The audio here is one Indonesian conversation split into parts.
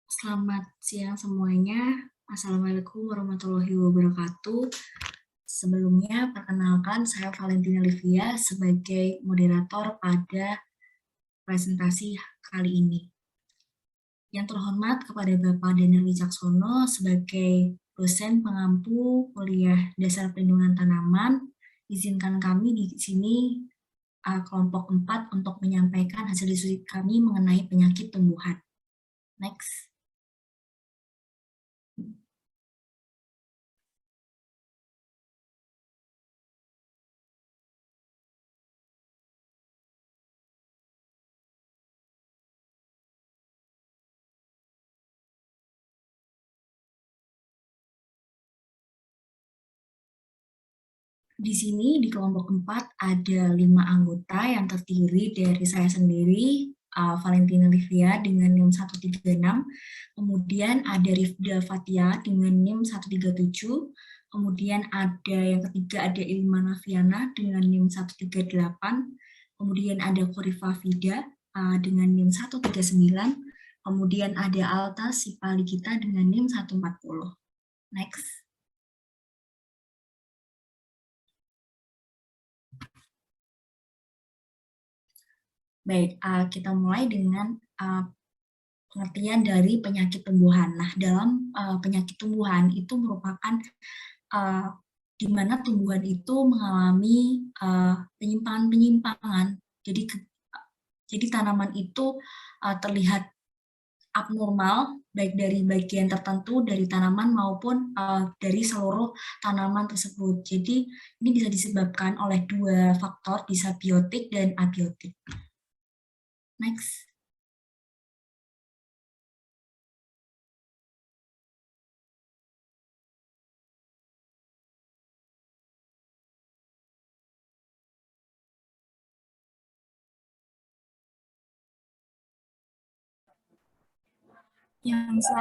Selamat siang semuanya. Assalamualaikum warahmatullahi wabarakatuh. Sebelumnya, perkenalkan saya Valentina Livia sebagai moderator pada presentasi kali ini. Yang terhormat kepada Bapak Daniel Wicaksono sebagai dosen pengampu kuliah dasar perlindungan tanaman, izinkan kami di sini kelompok 4 untuk menyampaikan hasil diskusi kami mengenai penyakit tumbuhan. Next. Di sini di kelompok 4 ada 5 anggota yang terdiri dari saya sendiri, Valentina Livia dengan NIM 136, kemudian ada Rifda Fatia dengan NIM 137, kemudian ada yang ketiga ada Ilmana Viana dengan NIM 138, kemudian ada Korifa Fida dengan NIM 139, kemudian ada Alta Sipaligita dengan NIM 140. Next. Baik, kita mulai dengan pengertian dari penyakit tumbuhan. Nah, dalam penyakit tumbuhan itu merupakan di mana tumbuhan itu mengalami penyimpangan-penyimpangan. Jadi tanaman itu terlihat abnormal, baik dari bagian tertentu dari tanaman maupun dari seluruh tanaman tersebut. Jadi ini bisa disebabkan oleh 2 faktor, bisa biotik dan abiotik. Next. Yang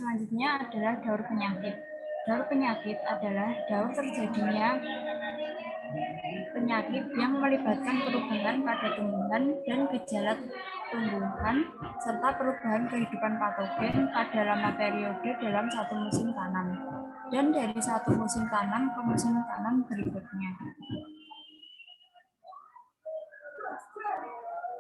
selanjutnya, adalah daur penyakit. Daur penyakit adalah daur terjadinya penyakit yang melibatkan perubahan pada tumbuhan dan gejala tumbuhan serta perubahan kehidupan patogen pada lama periode dalam satu musim tanam dan dari satu musim tanam ke musim tanam berikutnya.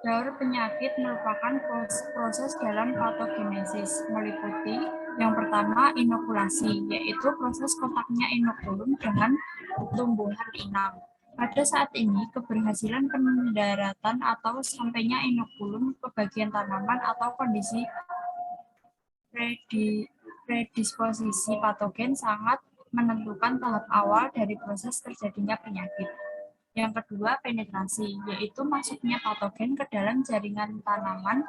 Daur penyakit merupakan proses dalam patogenesis, meliputi yang pertama inokulasi, yaitu proses kontaknya inokulum dengan tumbuhan inang. Pada saat ini, keberhasilan pendaratan atau sampainya inokulum ke bagian tanaman atau kondisi predisposisi patogen sangat menentukan tahap awal dari proses terjadinya penyakit. Yang kedua, penetrasi, yaitu masuknya patogen ke dalam jaringan tanaman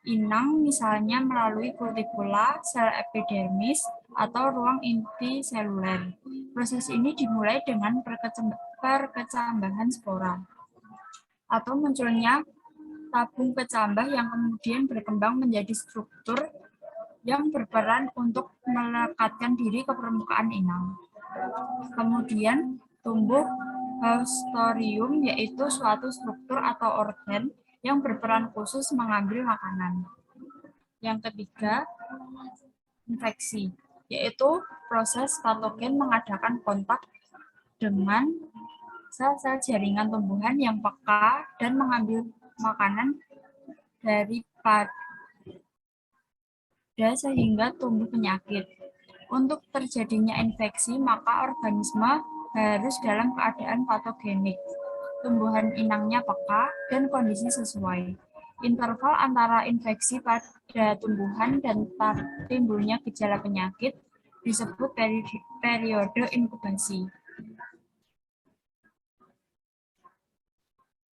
inang, misalnya melalui kutikula, sel epidermis, atau ruang inti seluler. Proses ini dimulai dengan perkecambahan spora, atau munculnya tabung kecambah yang kemudian berkembang menjadi struktur yang berperan untuk melekatkan diri ke permukaan inang. Kemudian tumbuh haustorium, yaitu suatu struktur atau organ yang berperan khusus mengambil makanan. Yang ketiga, infeksi, yaitu proses patogen mengadakan kontak dengan sel-sel jaringan tumbuhan yang peka dan mengambil makanan daripada sehingga tumbuh penyakit. Untuk terjadinya infeksi, maka organisme harus dalam keadaan patogenik, tumbuhan inangnya peka, dan kondisi sesuai. Interval antara infeksi pada tumbuhan dan timbulnya gejala penyakit disebut periode inkubasi.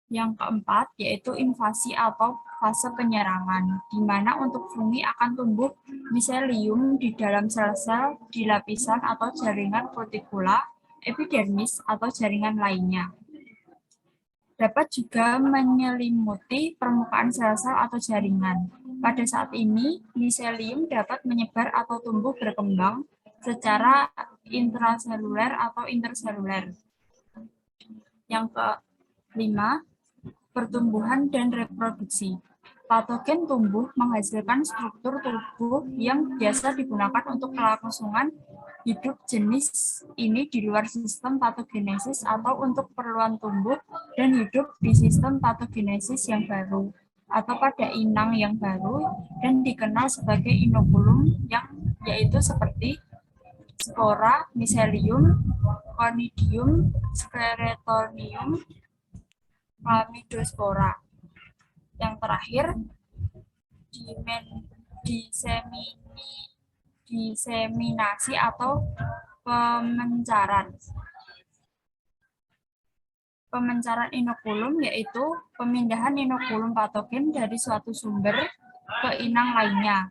Yang keempat, yaitu invasi atau fase penyerangan, di mana untuk fungi akan tumbuh miselium di dalam sel-sel di lapisan atau jaringan kutikula, epidermis, atau jaringan lainnya. Dapat juga menyelimuti permukaan sel-sel atau jaringan. Pada saat ini, miselium dapat menyebar atau tumbuh berkembang secara intraseluler atau interseluler. Yang kelima, pertumbuhan dan reproduksi. Patogen tumbuh menghasilkan struktur tubuh yang biasa digunakan untuk kelangsungan hidup jenis ini di luar sistem patogenesis atau untuk keperluan tumbuh dan hidup di sistem patogenesis yang baru atau pada inang yang baru dan dikenal sebagai inokulum yang yaitu seperti spora, miselium, conidium, sclerotium, chlamydospora. Yang terakhir, diseminasi atau pemencaran. Pemencaran inokulum yaitu pemindahan inokulum patogen dari suatu sumber ke inang lainnya.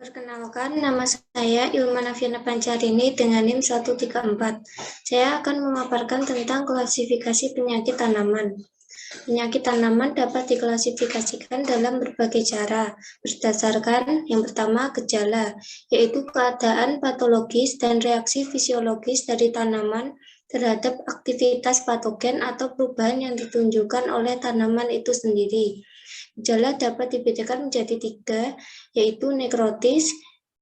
Perkenalkan, nama saya Ilma Nafiana Pancarini dengan NIM 134. Saya akan memaparkan tentang klasifikasi penyakit tanaman. Penyakit tanaman dapat diklasifikasikan dalam berbagai cara, berdasarkan yang pertama gejala, yaitu keadaan patologis dan reaksi fisiologis dari tanaman terhadap aktivitas patogen atau perubahan yang ditunjukkan oleh tanaman itu sendiri. Gejala dapat dibedakan menjadi 3, yaitu nekrotis,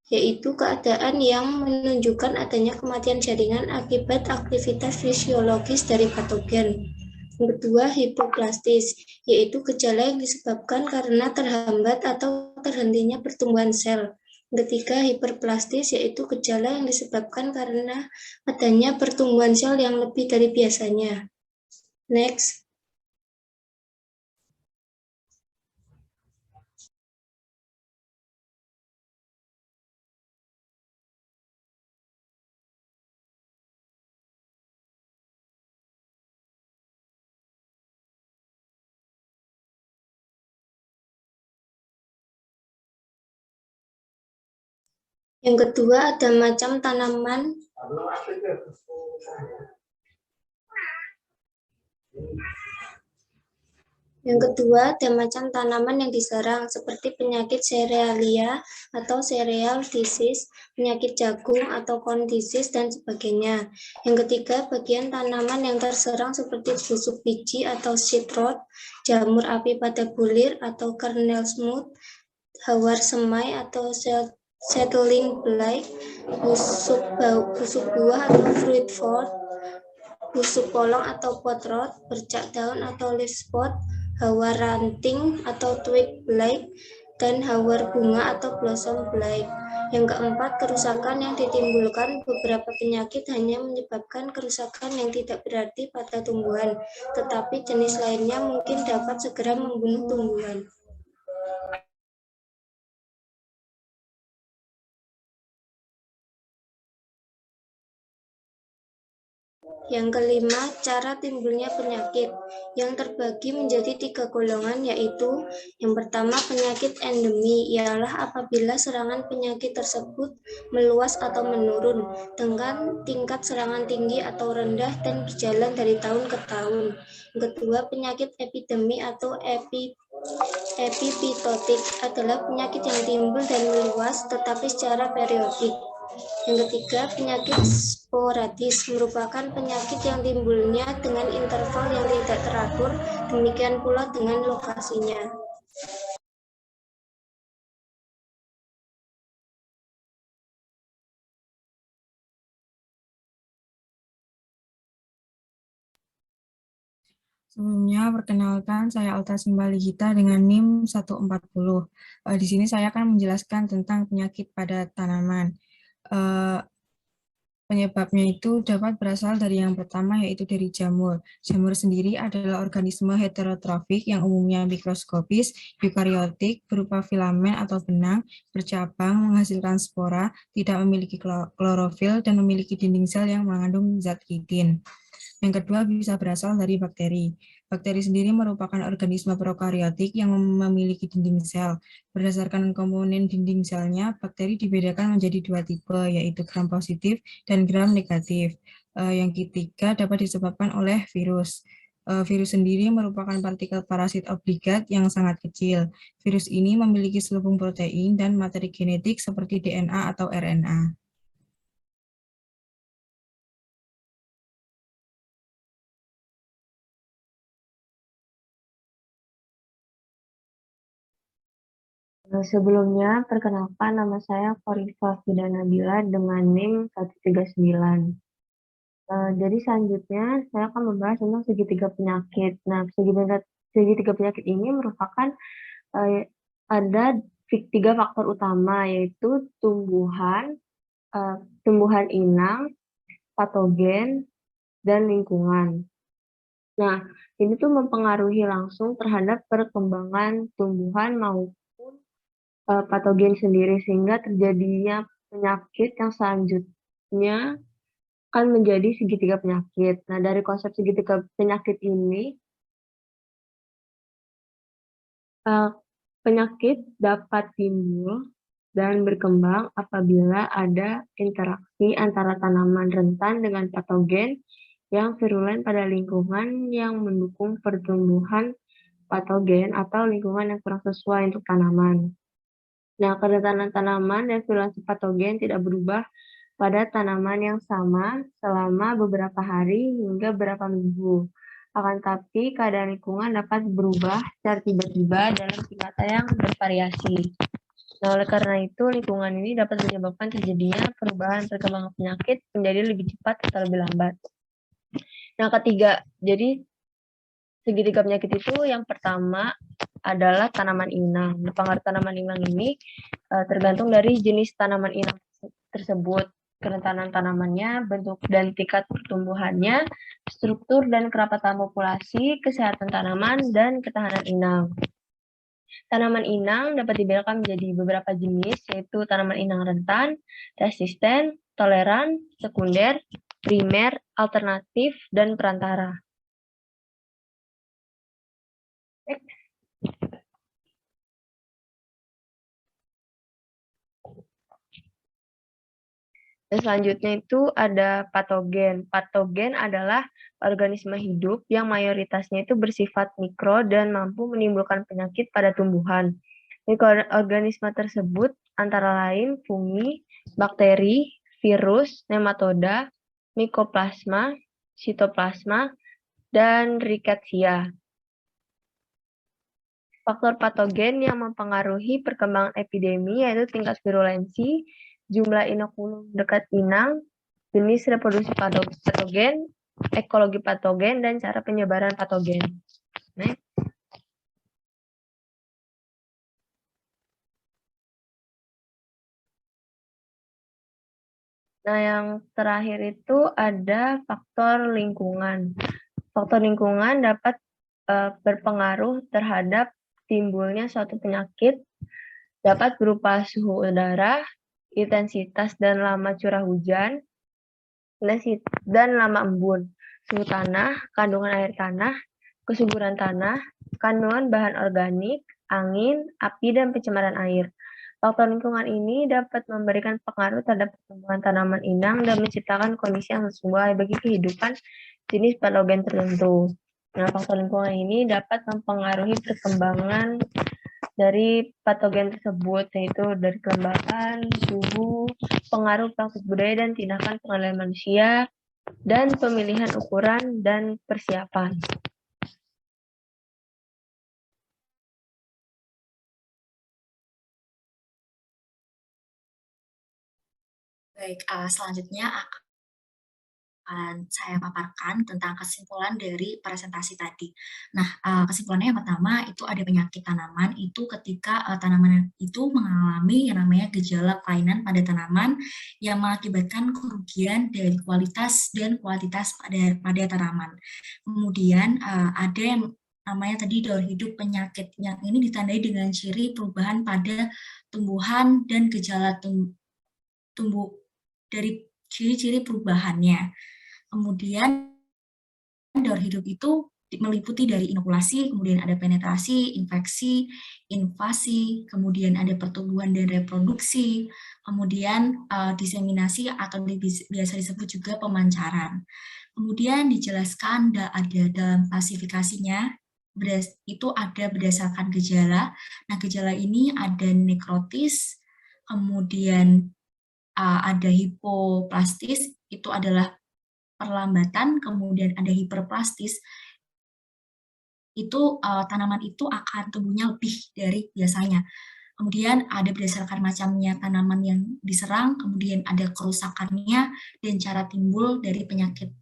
yaitu keadaan yang menunjukkan adanya kematian jaringan akibat aktivitas fisiologis dari patogen. Yang kedua, hipoplastis, yaitu gejala yang disebabkan karena terhambat atau terhentinya pertumbuhan sel. Yang ketiga, hiperplastis, yaitu gejala yang disebabkan karena adanya pertumbuhan sel yang lebih dari biasanya. Next. Yang kedua, ada macam tanaman. Yang kedua, ada macam tanaman yang diserang seperti penyakit cerealia atau cereal disease, penyakit jagung atau corn disease, dan sebagainya. Yang ketiga, bagian tanaman yang terserang seperti busuk biji atau seed rot, jamur api pada bulir atau kernel smooth, hawar semai atau settling blight, busuk buah atau fruit fort, busuk polong atau pot rot, bercak daun atau leaf spot, hawar ranting atau twig blight, dan hawar bunga atau blossom blight. Yang keempat, kerusakan yang ditimbulkan beberapa penyakit hanya menyebabkan kerusakan yang tidak berarti pada tumbuhan, tetapi jenis lainnya mungkin dapat segera membunuh tumbuhan. Yang kelima, cara timbulnya penyakit yang terbagi menjadi 3 golongan, yaitu yang pertama penyakit endemi, ialah apabila serangan penyakit tersebut meluas atau menurun dengan tingkat serangan tinggi atau rendah dan berjalan dari tahun ke tahun. Yang kedua, penyakit epidemi atau epipitotik adalah penyakit yang timbul dan meluas tetapi secara periodik. Yang ketiga, penyakit sporadis merupakan penyakit yang timbulnya dengan interval yang tidak teratur, demikian pula dengan lokasinya. Sebelumnya, perkenalkan saya Alta Simbaligita dengan NIM 140. Di sini saya akan menjelaskan tentang penyakit pada tanaman. Penyebabnya itu dapat berasal dari yang pertama, yaitu dari jamur. Jamur sendiri adalah organisme heterotrofik yang umumnya mikroskopis, eukariotik, berupa filamen atau benang, bercabang, menghasilkan spora, tidak memiliki klorofil, dan memiliki dinding sel yang mengandung zat kitin. Yang kedua bisa berasal dari bakteri. Bakteri sendiri merupakan organisme prokariotik yang memiliki dinding sel. Berdasarkan komponen dinding selnya, bakteri dibedakan menjadi dua tipe, yaitu gram positif dan gram negatif. Yang ketiga dapat disebabkan oleh virus. Virus sendiri merupakan partikel parasit obligat yang sangat kecil. Virus ini memiliki selubung protein dan materi genetik seperti DNA atau RNA. Sebelumnya, perkenalkan nama saya Khorifa Fida Nabila dengan NIM 139. Jadi selanjutnya saya akan membahas tentang segitiga penyakit. Nah, segitiga penyakit ini merupakan ada tiga faktor utama, yaitu tumbuhan inang, patogen, dan lingkungan. Nah, ini tuh mempengaruhi langsung terhadap perkembangan tumbuhan maupun patogen sendiri, sehingga terjadinya penyakit yang selanjutnya akan menjadi segitiga penyakit. Nah, dari konsep segitiga penyakit ini, penyakit dapat timbul dan berkembang apabila ada interaksi antara tanaman rentan dengan patogen yang virulen pada lingkungan yang mendukung pertumbuhan patogen atau lingkungan yang kurang sesuai untuk tanaman. Nah, kerentanan tanaman dan virulensi patogen tidak berubah pada tanaman yang sama selama beberapa hari hingga beberapa minggu. Akan tetapi, keadaan lingkungan dapat berubah secara tiba-tiba dalam tingkatan yang bervariasi. Nah, oleh karena itu, lingkungan ini dapat menyebabkan terjadinya perubahan perkembangan penyakit menjadi lebih cepat atau lebih lambat. Nah, ketiga, jadi segitiga penyakit itu yang pertama adalah tanaman inang. Nah, pengaruh tanaman inang ini tergantung dari jenis tanaman inang tersebut, kerentanan tanamannya, bentuk dan tingkat pertumbuhannya, struktur dan kerapatan populasi, kesehatan tanaman, dan ketahanan inang. Tanaman inang dapat dibedakan menjadi beberapa jenis, yaitu tanaman inang rentan, resisten, toleran, sekunder, primer, alternatif, dan perantara. Dan selanjutnya itu ada patogen. Patogen adalah organisme hidup yang mayoritasnya itu bersifat mikro dan mampu menimbulkan penyakit pada tumbuhan. Mikroorganisme tersebut antara lain fungi, bakteri, virus, nematoda, mikoplasma, sitoplasma, dan rickettsia. Faktor patogen yang mempengaruhi perkembangan epidemi yaitu tingkat virulensi, jumlah inokulum dekat inang, jenis reproduksi patogen, ekologi patogen, dan cara penyebaran patogen. Next. Nah, yang terakhir itu ada faktor lingkungan. Faktor lingkungan dapat berpengaruh terhadap timbulnya suatu penyakit, dapat berupa suhu udara, intensitas dan lama curah hujan, dan lama embun, suhu tanah, kandungan air tanah, kesuburan tanah, kandungan bahan organik, angin, api, dan pencemaran air. Faktor lingkungan ini dapat memberikan pengaruh terhadap pertumbuhan tanaman inang dan menciptakan kondisi yang sesuai bagi kehidupan jenis patogen tertentu. Nah, faktor lingkungan ini dapat mempengaruhi perkembangan dari patogen tersebut, yaitu dari kelembapan, suhu, pengaruh praktik budaya dan tindakan pengendalian manusia, dan pemilihan ukuran dan persiapan. Baik, selanjutnya akan saya paparkan tentang kesimpulan dari presentasi tadi. Nah, kesimpulannya yang pertama itu ada penyakit tanaman, itu ketika tanaman itu mengalami yang namanya gejala kelainan pada tanaman yang mengakibatkan kerugian dari kualitas dan kuantitas pada tanaman. Kemudian ada yang namanya tadi daur hidup penyakit, yang ini ditandai dengan ciri perubahan pada tumbuhan dan gejala tumbuh dari ciri-ciri perubahannya. Kemudian daur hidup itu meliputi dari inokulasi, kemudian ada penetrasi, infeksi, invasi, kemudian ada pertumbuhan dan reproduksi, kemudian diseminasi atau biasa disebut juga pemancaran. Kemudian dijelaskan ada dalam klasifikasinya, itu ada berdasarkan gejala. Nah, gejala ini ada nekrotis, kemudian ada hipoplastis, itu adalah perlambatan, kemudian ada hiperplastis, itu tanaman itu akan tumbuhnya lebih dari biasanya. Kemudian ada berdasarkan macamnya tanaman yang diserang, kemudian ada kerusakannya, dan cara timbul dari penyakit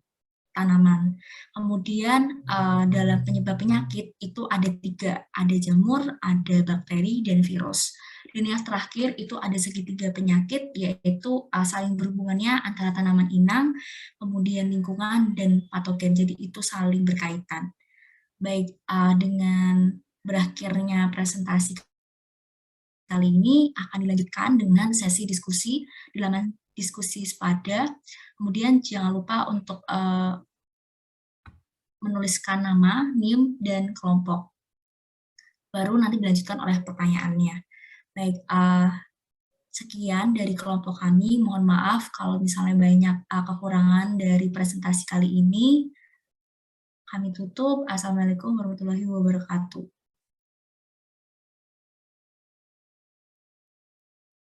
tanaman. Kemudian dalam penyebab penyakit itu ada 3, ada jamur, ada bakteri, dan virus. Dan yang terakhir itu ada segitiga penyakit, yaitu saling berhubungannya antara tanaman inang, kemudian lingkungan, dan patogen. Jadi itu saling berkaitan. Baik, dengan berakhirnya presentasi kali ini akan dilanjutkan dengan sesi diskusi di laman diskusi Spada. Kemudian jangan lupa untuk menuliskan nama, NIM, dan kelompok. Baru nanti dilanjutkan oleh pertanyaannya. Baik, sekian dari kelompok kami. Mohon maaf kalau misalnya banyak kekurangan dari presentasi kali ini. Kami tutup. Assalamualaikum warahmatullahi wabarakatuh.